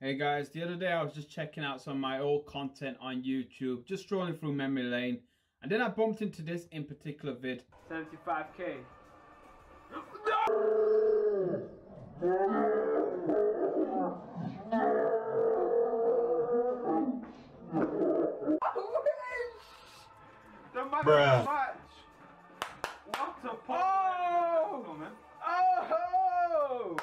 Hey guys, the other day I was just checking out some of my old content on YouTube, just strolling through memory lane, and then I bumped into this in particular vid. 75k. Bruh. What the fuck? Oh!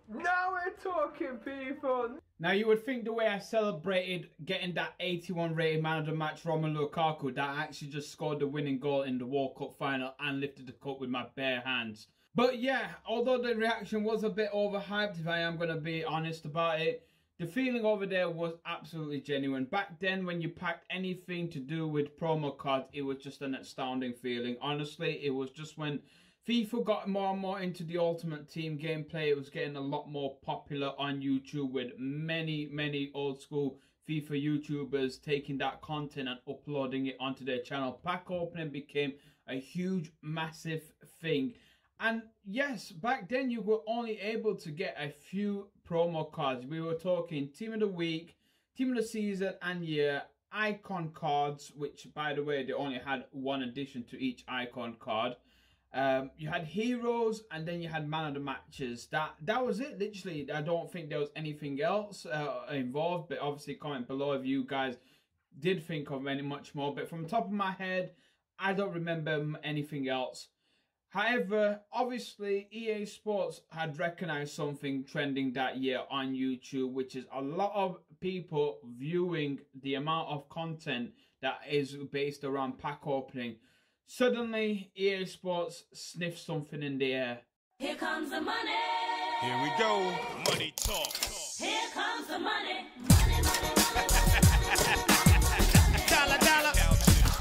Now we're talking, people. Now you would think the way I celebrated getting that 81 rated man of the match Romelu Lukaku, that actually just scored the winning goal in the World Cup final and lifted the cup with my bare hands. But yeah, although the reaction was a bit overhyped, if I am going to be honest about it, the feeling over there was absolutely genuine. Back then, when you packed anything to do with promo cards, it was just an astounding feeling. Honestly, it was just when FIFA got more and more into the Ultimate Team gameplay, it was getting a lot more popular on YouTube, with many old school FIFA YouTubers taking that content and uploading it onto their channel. Pack opening became a huge, massive thing. And yes, back then you were only able to get a few promo cards. We were talking Team of the Week, Team of the Season and Year, Icon cards, which by the way, they only had one addition to each Icon card. You had Heroes, and then you had Man of the Matches. That was it, literally. I don't think there was anything else involved, but obviously comment below if you guys did think of any much more. But from the top of my head, I don't remember anything else. However, obviously, EA Sports had recognized something trending that year on YouTube, which is a lot of people viewing the amount of content that is based around pack opening. Suddenly, EA Sports sniffed something in the air. Here comes the money. Here we go. Money talk. Here comes the money. Money, money, money, Dollar, dollar.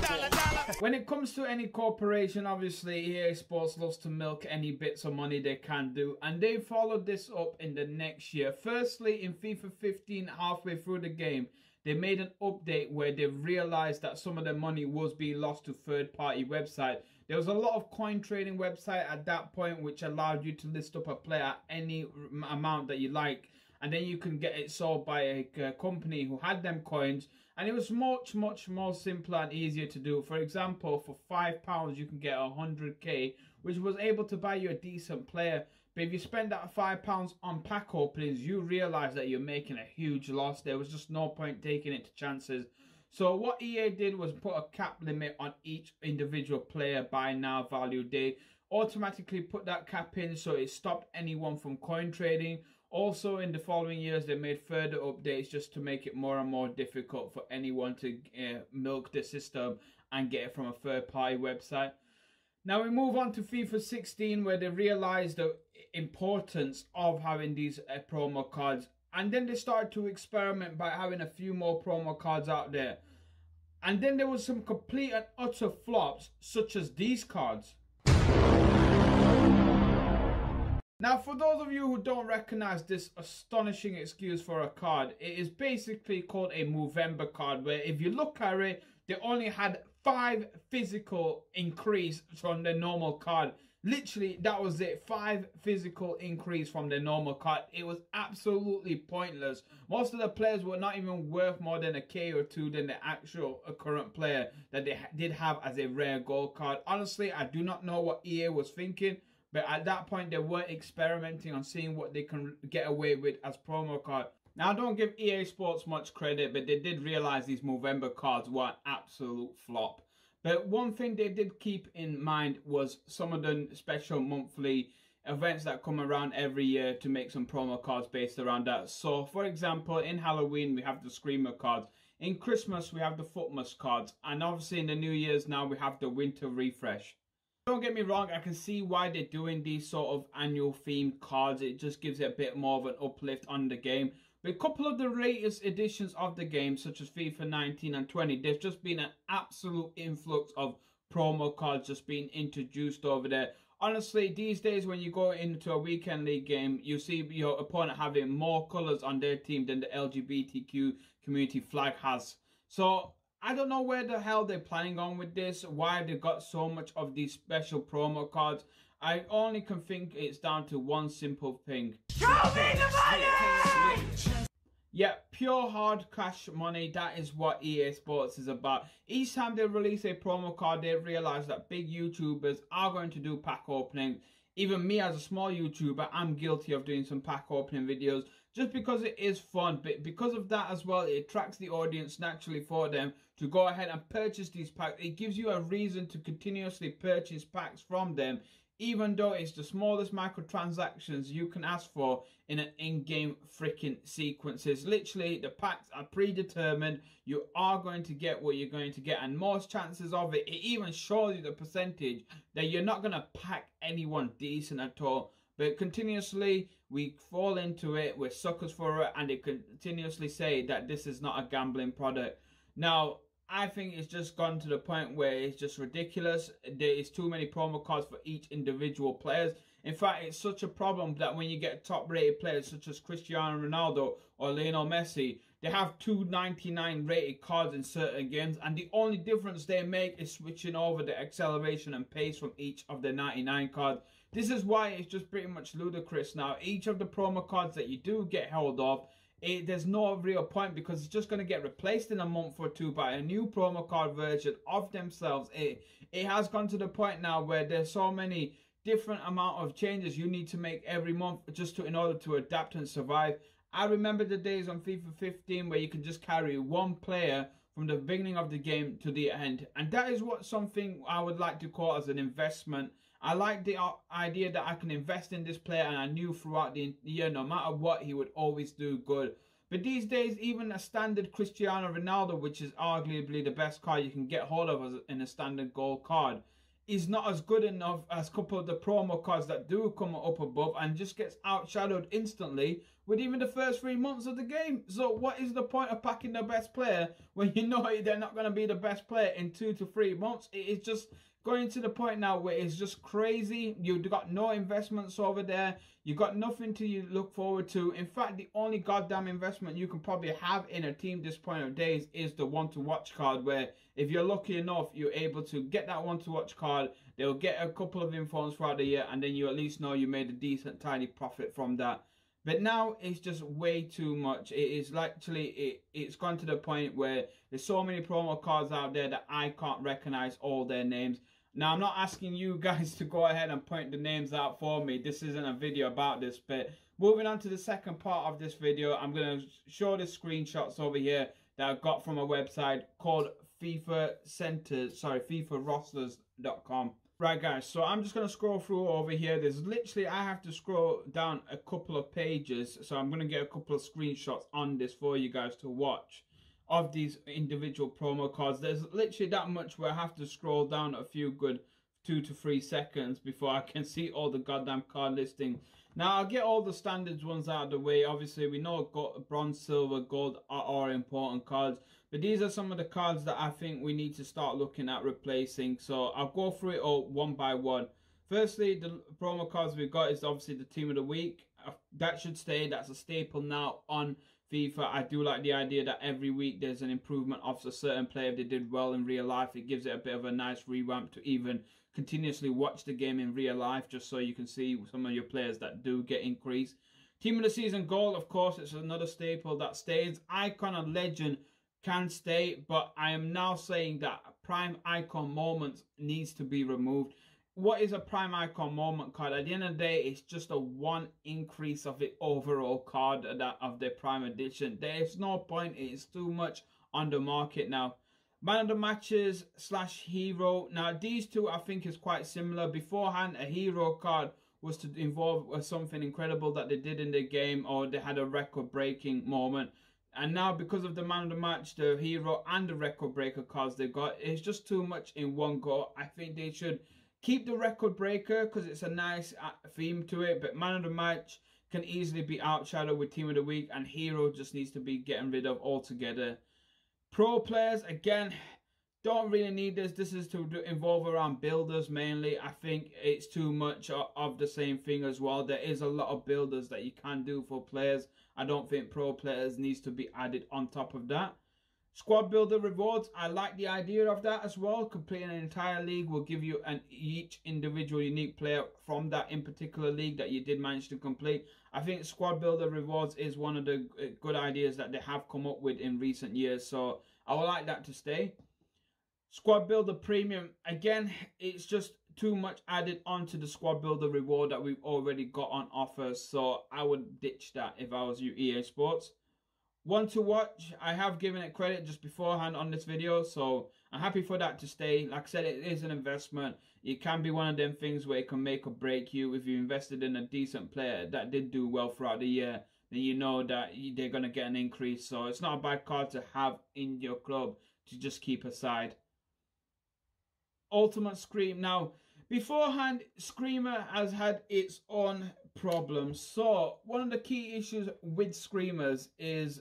Dollar, dollar. When it comes to any corporation, obviously EA Sports loves to milk any bits of money they can do, and they followed this up in the next year. Firstly, in FIFA 15, halfway through the game, they made an update where they realized that some of their money was being lost to third-party websites. There was a lot of coin trading website at that point which allowed you to list up a player at any amount that you like, and then you can get it sold by a company who had them coins, and it was much more simpler and easier to do. For example, for £5 you can get 100k, which was able to buy you a decent player. But if you spend that £5 on pack openings, you realize that you're making a huge loss. There was just no point taking it to chances. So what EA did was put a cap limit on each individual player buy now value. They automatically put that cap in, so it stopped anyone from coin trading. Also, in the following years, they made further updates just to make it more and more difficult for anyone to milk the system and get it from a third-party website. Now we move on to FIFA 16, where they realized the importance of having these promo cards, and then they started to experiment by having a few more promo cards out there. And then there was some complete and utter flops, such as these cards. Now, for those of you who don't recognize this astonishing excuse for a card, it is basically called a Movember card, where if you look at it, they only had 5 physical increase from the normal card. Literally, that was it. 5 physical increase from the normal card. It was absolutely pointless. Most of the players were not even worth more than a K or 2 than the actual current player that they did have as a rare gold card. Honestly, I do not know what EA was thinking, but at that point, they were experimenting on seeing what they can get away with as promo card. Now, I don't give EA Sports much credit, but they did realize these Movember cards were an absolute flop. But one thing they did keep in mind was some of the special monthly events that come around every year to make some promo cards based around that. So, for example, in Halloween, we have the Screamer cards. In Christmas, we have the Footmas cards. And obviously, in the New Year's now, we have the Winter Refresh. Don't get me wrong, I can see why they're doing these sort of annual themed cards. It just gives it a bit more of an uplift on the game. But a couple of the latest editions of the game, such as FIFA 19 and 20, there's just been an absolute influx of promo cards just being introduced over there. Honestly, these days when you go into a weekend league game, you see your opponent having more colours on their team than the LGBTQ community flag has. So I don't know where the hell they're planning on with this, why they got so much of these special promo cards. I only can think it's down to one simple thing. Show me the money! Yeah, pure hard cash money, that is what EA Sports is about. Each time they release a promo card, they realize that big YouTubers are going to do pack opening. Even me as a small YouTuber, I'm guilty of doing some pack opening videos just because it is fun. But because of that as well, it attracts the audience naturally for them to go ahead and purchase these packs. It gives you a reason to continuously purchase packs from them, even though it's the smallest microtransactions you can ask for in an in-game freaking sequences. Literally, the packs are predetermined. You are going to get what you're going to get, and most chances of it, it even shows you the percentage that you're not going to pack anyone decent at all. But continuously, we fall into it, we're suckers for it, and they continuously say that this is not a gambling product. Now, I think it's just gone to the point where it's just ridiculous. There is too many promo cards for each individual players. In fact, it's such a problem that when you get top-rated players such as Cristiano Ronaldo or Lionel Messi, they have 299 rated cards in certain games, and the only difference they make is switching over the acceleration and pace from each of the 99 cards. This is why it's just pretty much ludicrous now. Each of the promo cards that you do get held of, there's no real point because it's just going to get replaced in a month or two by a new promo card version of themselves. It has gone to the point now where there's so many different amount of changes you need to make every month just in order to adapt and survive. I remember the days on FIFA 15 where you could just carry one player from the beginning of the game to the end, and that is what something I would like to call as an investment. I like the idea that I can invest in this player and I knew throughout the year, no matter what, he would always do good. But these days, even a standard Cristiano Ronaldo, which is arguably the best card you can get hold of in a standard gold card, is not as good enough as a couple of the promo cards that do come up above and just gets outshadowed instantly with even the first 3 months of the game. So what is the point of packing the best player when you know they're not going to be the best player in 2 to 3 months? It is just going to the point now where it's just crazy. You've got no investments over there. You've got nothing to look forward to. In fact, the only goddamn investment you can probably have in a team this point of days is the one-to-watch card, where if you're lucky enough, you're able to get that one-to-watch card. They'll get a couple of informs throughout the year, and then you at least know you made a decent, tiny profit from that. But now it's just way too much. It is actually, it's gone to the point where there's so many promo cards out there that I can't recognize all their names. Now, I'm not asking you guys to go ahead and point the names out for me. This isn't a video about this. But moving on to the second part of this video, I'm going to show the screenshots over here that I got from a website called FIFArosters.com. Right, guys, so I'm just going to scroll through over here. There's literally, I have to scroll down a couple of pages. So I'm going to get a couple of screenshots on this for you guys to watch of these individual promo cards. There's literally that much where I have to scroll down a few good 2 to 3 seconds before I can see all the goddamn card listing. Now, I'll get all the standards ones out of the way. Obviously, we know bronze, silver, gold are important cards, but these are some of the cards that I think we need to start looking at replacing. So I'll go through it all one by one. Firstly, the promo cards we've got is obviously the team of the week. That should stay. That's a staple now on FIFA. I do like the idea that every week there's an improvement of a certain player. If they did well in real life, it gives it a bit of a nice revamp to even continuously watch the game in real life, just so you can see some of your players that do get increased. Team of the season goal, of course, it's another staple that stays. Icon and legend can stay, but I am now saying that prime icon moments needs to be removed. What is a prime icon moment card? At the end of the day, it's just a one increase of the overall card of the prime edition. There is no point. It is too much on the market now. Man of the matches / hero. Now, these two I think is quite similar. Beforehand, a hero card was to involve something incredible that they did in the game, or they had a record-breaking moment. And now, because of the man of the match, the hero, and the record breaker cards they got, it's just too much in one go. I think they should keep the record breaker because it's a nice theme to it, but man of the match can easily be outshadowed with team of the week, and hero just needs to be getting rid of altogether. Pro players, again, don't really need this. This is to involve around builders mainly. I think it's too much of the same thing as well. There is a lot of builders that you can do for players. I don't think pro players needs to be added on top of that. Squad builder rewards, I like the idea of that as well. Completing an entire league will give you each individual unique player from that in particular league that you did manage to complete. I think squad builder rewards is one of the good ideas that they have come up with in recent years, so I would like that to stay. Squad builder premium, again, it's just too much added onto the squad builder reward that we've already got on offer, so I would ditch that if I was you, EA Sports. One to watch, I have given it credit just beforehand on this video, so I'm happy for that to stay. Like I said, it is an investment. It can be one of them things where it can make or break you. If you invested in a decent player that did do well throughout the year, then you know that they're going to get an increase. So it's not a bad card to have in your club to just keep aside. Ultimate Scream. Now, beforehand, Screamer has had its own problems. So one of the key issues with Screamers is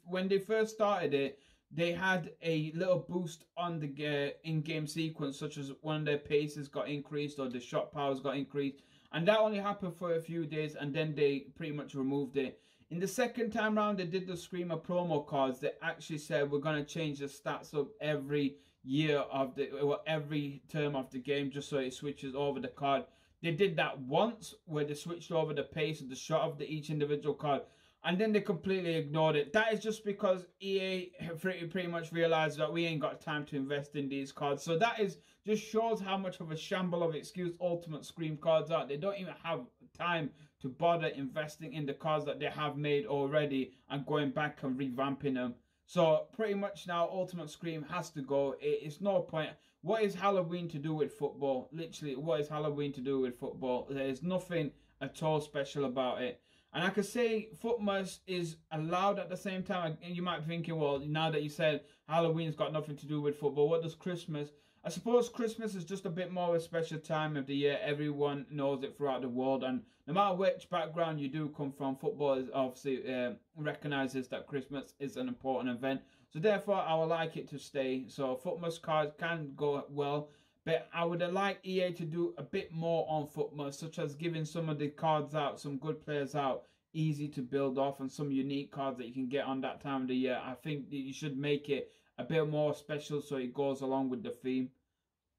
when they first started it, they had a little boost on the in-game sequence, such as one of their paces got increased or the shot powers got increased, and that only happened for a few days, and then they pretty much removed it. In the second time round, they did the Screamer promo cards. They actually said we're going to change the stats up every year of the, or every term of the game, just so it switches over the card. They did that once where they switched over the pace of the shot of each individual card, and then they completely ignored it. That is just because EA pretty much realized that we ain't got time to invest in these cards. So that is just shows how much of a shamble of excuse Ultimate Scream cards are. They don't even have time to bother investing in the cards that they have made already and going back and revamping them. So pretty much now Ultimate Scream has to go. It's no point. What is Halloween to do with football? Literally, what is Halloween to do with football? There's nothing at all special about it. And I could say Footmas is allowed at the same time. And you might be thinking, well, now that you said Halloween's got nothing to do with football, what does Christmas? I suppose Christmas is just a bit more of a special time of the year. Everyone knows it throughout the world. And no matter which background you do come from, football is obviously recognizes that Christmas is an important event. So therefore, I would like it to stay. So Footmas cards can go well. But I would like EA to do a bit more on Footmas, such as giving some of the cards out, some good players out, easy to build off, and some unique cards that you can get on that time of the year. I think that you should make it a bit more special so it goes along with the theme.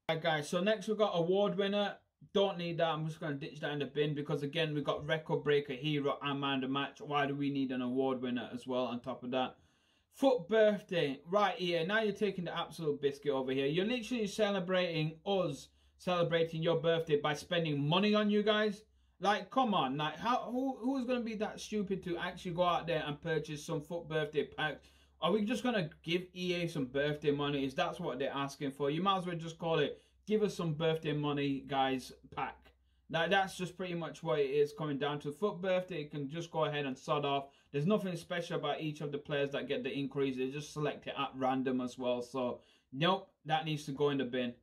Alright guys, so next we've got award winner. Don't need that. I'm just going to ditch that in the bin because again, we've got record breaker, hero, and man of the match. Why do we need an award winner as well on top of that? Foot birthday. Right, EA, now you're taking the absolute biscuit over here. You're literally celebrating us, celebrating your birthday by spending money on you guys. Like, come on. Like, who's going to be that stupid to actually go out there and purchase some Foot birthday packs? Are we just going to give EA some birthday money? Is that's what they're asking for? You might as well just call it, give us some birthday money, guys, pack. Now, that's just pretty much what it is coming down to. Foot birthday, you can just go ahead and sod off. There's nothing special about each of the players that get the increase. They just select it at random as well. So, nope, that needs to go in the bin.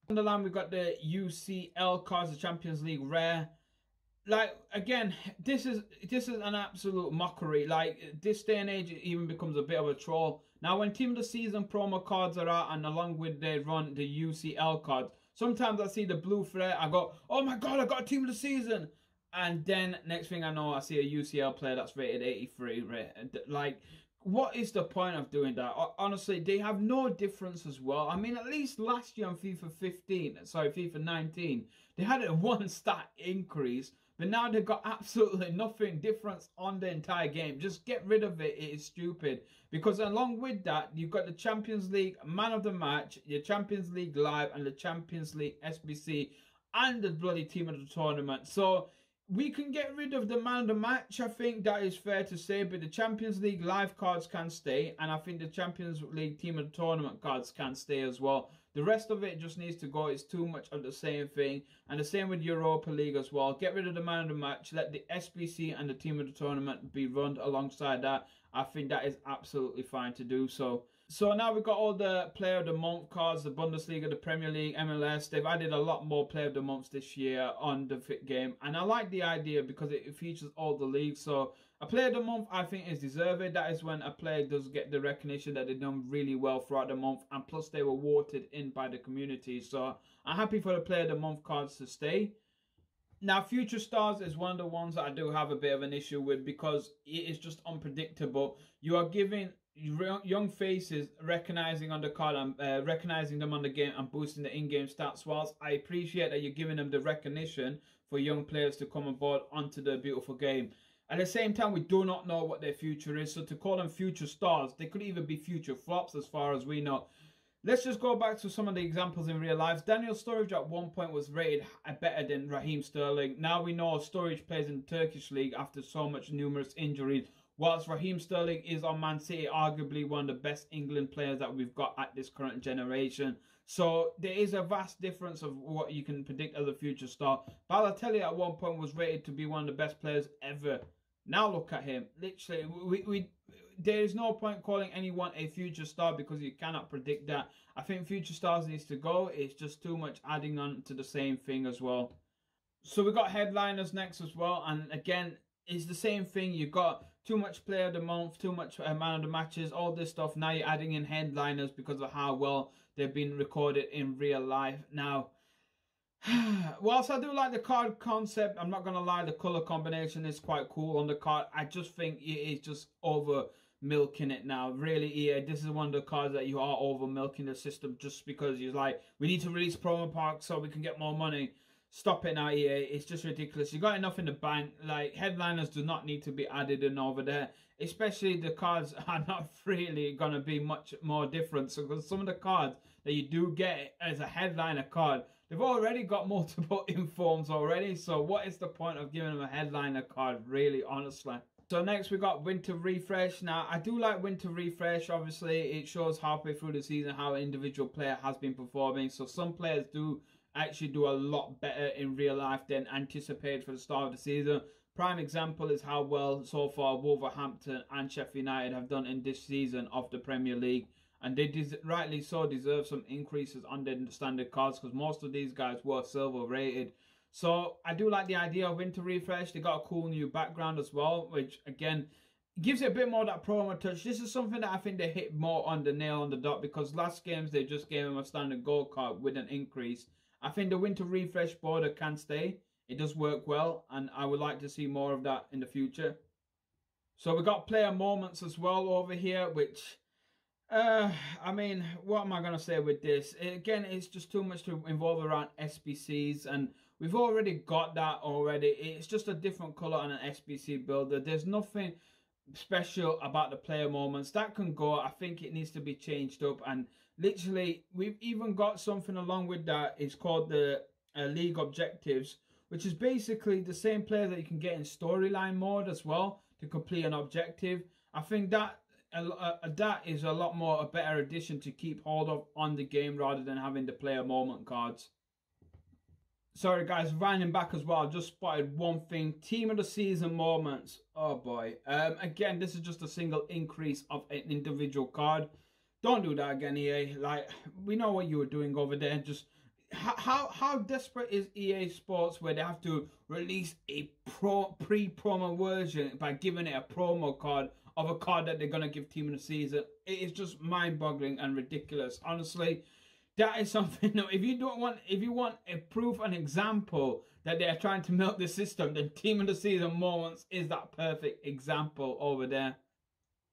On the line, we've got the UCL cards, the Champions League rare. Like, again, this is an absolute mockery. Like, this day and age, it even becomes a bit of a troll. Now, when Team of the Season promo cards are out and along with they run the UCL cards, sometimes I see the blue thread, I go, oh my god, I got a Team of the Season. And then next thing I know, I see a UCL player that's rated 83. Like, what is the point of doing that? Honestly, they have no difference as well. I mean, at least last year on FIFA 19, they had a 1 stat increase. But now they've got absolutely nothing difference on the entire game. Just get rid of it. It is stupid. Because along with that, you've got the Champions League Man of the Match, your Champions League Live, and the Champions League SBC, and the bloody Team of the Tournament. So we can get rid of the Man of the Match. I think that is fair to say. But the Champions League Live cards can stay. And I think the Champions League Team of the Tournament cards can stay as well. The rest of it just needs to go. It's too much of the same thing. And the same with Europa League as well. Get rid of the Man of the Match. Let the SBC and the Team of the Tournament be run alongside that. I think that is absolutely fine to do so. So now we've got all the Player of the Month cards, the Bundesliga, the Premier League, MLS. They've added a lot more Player of the Months this year on the Fit game. And I like the idea because it features all the leagues. So a Player of the Month, I think, is deserved. That is when a player does get the recognition that they've done really well throughout the month. And plus, they were voted in by the community. So I'm happy for the Player of the Month cards to stay. Now, Future Stars is one of the ones that I do have a bit of an issue with because it is just unpredictable. You are giving young faces recognizing on the card and recognizing them on the game and boosting the in-game stats. Whilst I appreciate that you're giving them the recognition for young players to come aboard onto the beautiful game. At the same time, we do not know what their future is. So to call them future stars, they could even be future flops as far as we know. Let's just go back to some of the examples in real life. Daniel Sturridge at one point was rated better than Raheem Sterling. Now we know Sturridge plays in the Turkish league after so much numerous injuries. Whilst Raheem Sterling is on Man City, arguably one of the best England players that we've got at this current generation. So there is a vast difference of what you can predict as a future star. Balotelli at one point was rated to be one of the best players ever. Now look at him. Literally, there is no point calling anyone a future star because you cannot predict that. I think future stars needs to go. It's just too much adding on to the same thing as well. So we got headliners next as well. And again, it's the same thing. You got too much player of the month, too much man of the matches, all this stuff. Now you're adding in headliners because of how well they've been recorded in real life. Now, whilst I do like the card concept, I'm not going to lie, the colour combination is quite cool on the card. I just think it is just over milking it now. Really, EA, this is one of the cards that you are over milking the system just because you're like, we need to release promo packs so we can get more money. Stop it now, EA. It's just ridiculous. You got enough in the bank. Like, headliners do not need to be added in over there. Especially the cards are not really going to be much more different. So, because some of the cards that you do get as a headliner card, they've already got multiple informs already. So, what is the point of giving them a headliner card, really, honestly? So next we got Winter Refresh. Now, I do like Winter Refresh. Obviously, it shows halfway through the season how an individual player has been performing. So some players do actually do a lot better in real life than anticipated for the start of the season. Prime example is how well so far Wolverhampton and Sheffield United have done in this season of the Premier League. And they rightly so deserve some increases on their standard cards because most of these guys were silver rated. So I do like the idea of Winter Refresh. They got a cool new background as well, which again gives it a bit more of that promo touch. This is something that I think they hit more on the nail on the dot because last games they just gave him a standard gold card with an increase. I think the Winter Refresh border can stay. It does work well, and I would like to see more of that in the future. So we got player moments as well over here, which, I mean, what am I going to say with this? Again, it's just too much to involve around SBCs, and we've already got that already. It's just a different color on an SBC builder. There's nothing special about the player moments. That can go. I think it needs to be changed up, and literally, we've even got something along with that. It's called the League Objectives, which is basically the same player that you can get in storyline mode as well to complete an objective. I think that that is a lot more a better addition to keep hold of on the game rather than having the player moment cards. Sorry guys, running back as well. I just spotted one thing. Team of the season moments. Oh boy. Again, this is just a single increase of an individual card. Don't do that again, EA. Like, we know what you were doing over there. Just how desperate is EA Sports where they have to release a pre-promo version by giving it a promo card of a card that they're gonna give Team of the Season? It is just mind-boggling and ridiculous. Honestly, that is something. No, if you want a proof and example that they are trying to milk the system, then Team of the Season moments is that perfect example over there.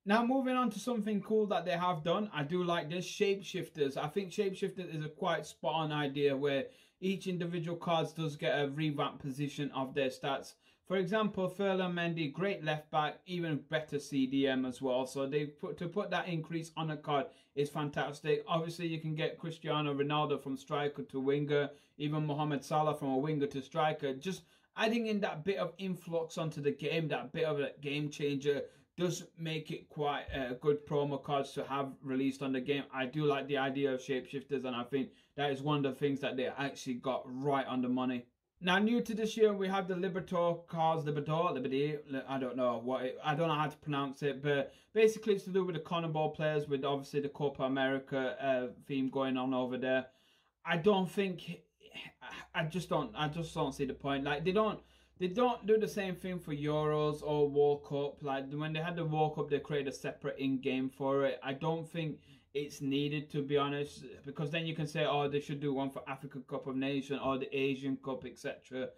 Now, moving on to something cool that they have done. I do like this, Shapeshifters. I think Shapeshifters is a quite spot-on idea where each individual cards does get a revamped position of their stats. For example, Ferland Mendy, great left back, even better CDM as well. So to put that increase on a card is fantastic. Obviously, you can get Cristiano Ronaldo from striker to winger, even Mohamed Salah from a winger to striker. Just adding in that bit of influx onto the game, that bit of a game changer, does make it quite good promo cards to have released on the game. I do like the idea of Shapeshifters, and I think that is one of the things that they actually got right on the money. Now, new to this year, we have the Libertor cards. Liberty, I don't know I don't know how to pronounce it, but basically it's to do with the CONMEBOL players, with obviously the Copa America theme going on over there. I just don't see the point. Like, they don't do the same thing for Euros or World Cup. Like, when they had the World Cup, they created a separate in-game for it. I don't think it's needed, to be honest, because then you can say, oh, they should do one for Africa Cup of Nations or the Asian Cup, etc.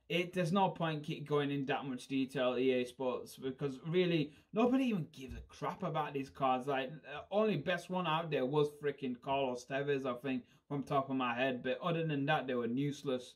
there's no point keep going in that much detail, EA Sports, because really nobody even gives a crap about these cards. Like, only best one out there was freaking Carlos Tevez, I think, from top of my head. But other than that, they were useless.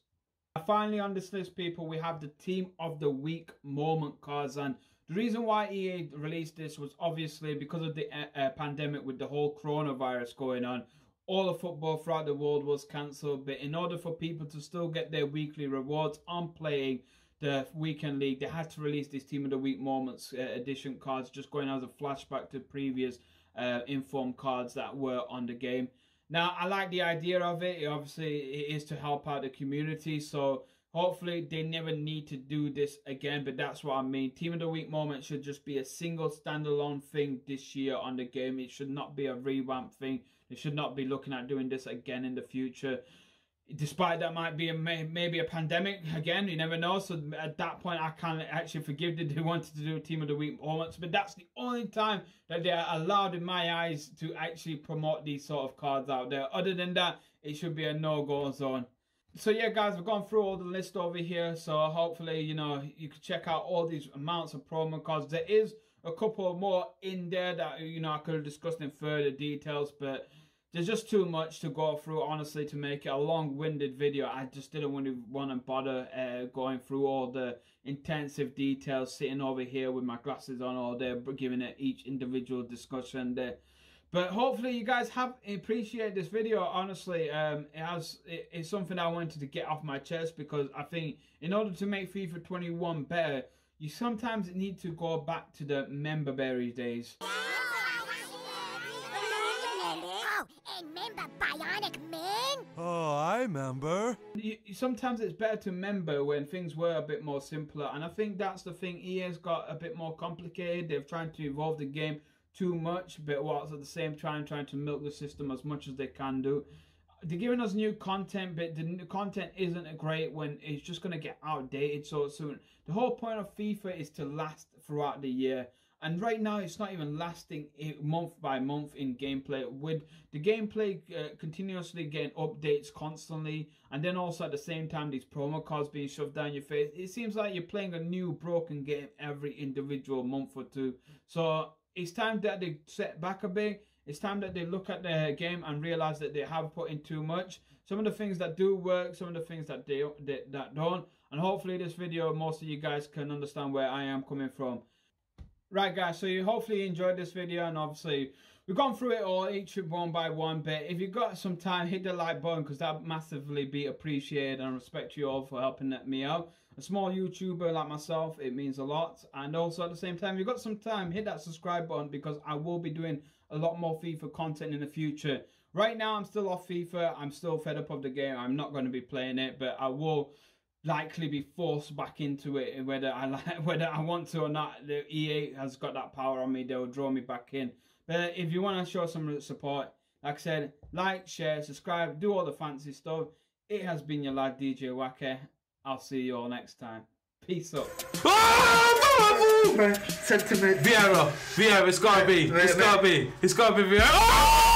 Finally, on this list, people, we have the Team of the Week moment cards, and the reason why EA released this was obviously because of the pandemic with the whole coronavirus going on. All the football throughout the world was cancelled, but in order for people to still get their weekly rewards on playing the weekend league, they had to release these Team of the Week moments edition cards, just going as a flashback to previous informed cards that were on the game. Now, I like the idea of it. Obviously, it is to help out the community, so hopefully they never need to do this again, but that's what I mean. Team of the Week moment should just be a single standalone thing this year on the game. It should not be a revamp thing. They should not be looking at doing this again in the future. Despite that might be maybe a pandemic again, you never know. So at that point, I can't actually forgive that they wanted to do a Team of the Week moments. But that's the only time that they are allowed, in my eyes, to actually promote these sort of cards out there. Other than that, it should be a no-go zone. So yeah, guys, we've gone through all the list over here. So hopefully, you know, you can check out all these amounts of promo cards. There is a couple more in there that, you know, I could have discussed in further details, but there's just too much to go through, honestly, to make it a long-winded video. I just didn't want to bother going through all the intensive details, sitting over here with my glasses on all day, giving it each individual discussion there. But hopefully you guys have appreciated this video. Honestly, it's something I wanted to get off my chest, because I think in order to make FIFA 21 better, you sometimes need to go back to the member berry days. Remember Bionic Man? Oh, I remember. Sometimes it's better to remember when things were a bit more simpler, and I think that's the thing. EA's got a bit more complicated. They've tried to evolve the game too much, but whilst at the same time trying to milk the system as much as they can do. They're giving us new content, but the new content isn't great when it's just going to get outdated so soon. The whole point of FIFA is to last throughout the year. And right now, it's not even lasting month by month in gameplay. With the gameplay continuously getting updates constantly, and then also at the same time, these promo cards being shoved down your face, it seems like you're playing a new broken game every individual month or two. So it's time that they set back a bit. It's time that they look at the game and realize that they have put in too much. Some of the things that do work, some of the things that don't. And hopefully this video, most of you guys can understand where I am coming from. Right, guys, so you hopefully enjoyed this video, and obviously we've gone through it all, each one by one, but if you've got some time, hit the like button, because that massively be appreciated, and I respect you all for helping me out. A small YouTuber like myself, it means a lot. And also at the same time, if you've got some time, hit that subscribe button, because I will be doing a lot more FIFA content in the future. Right now, I'm still off FIFA. I'm still fed up of the game. I'm not going to be playing it, but I will likely be forced back into it, whether I want to or not. The EA has got that power on me. They'll draw me back in. But if you want to show some support, like I said, like, share, subscribe, do all the fancy stuff. It has been your lad DJ Waka. I'll see you all next time. Peace up. Sentiment. Vieira, it's gotta be. It's gotta be Vieira.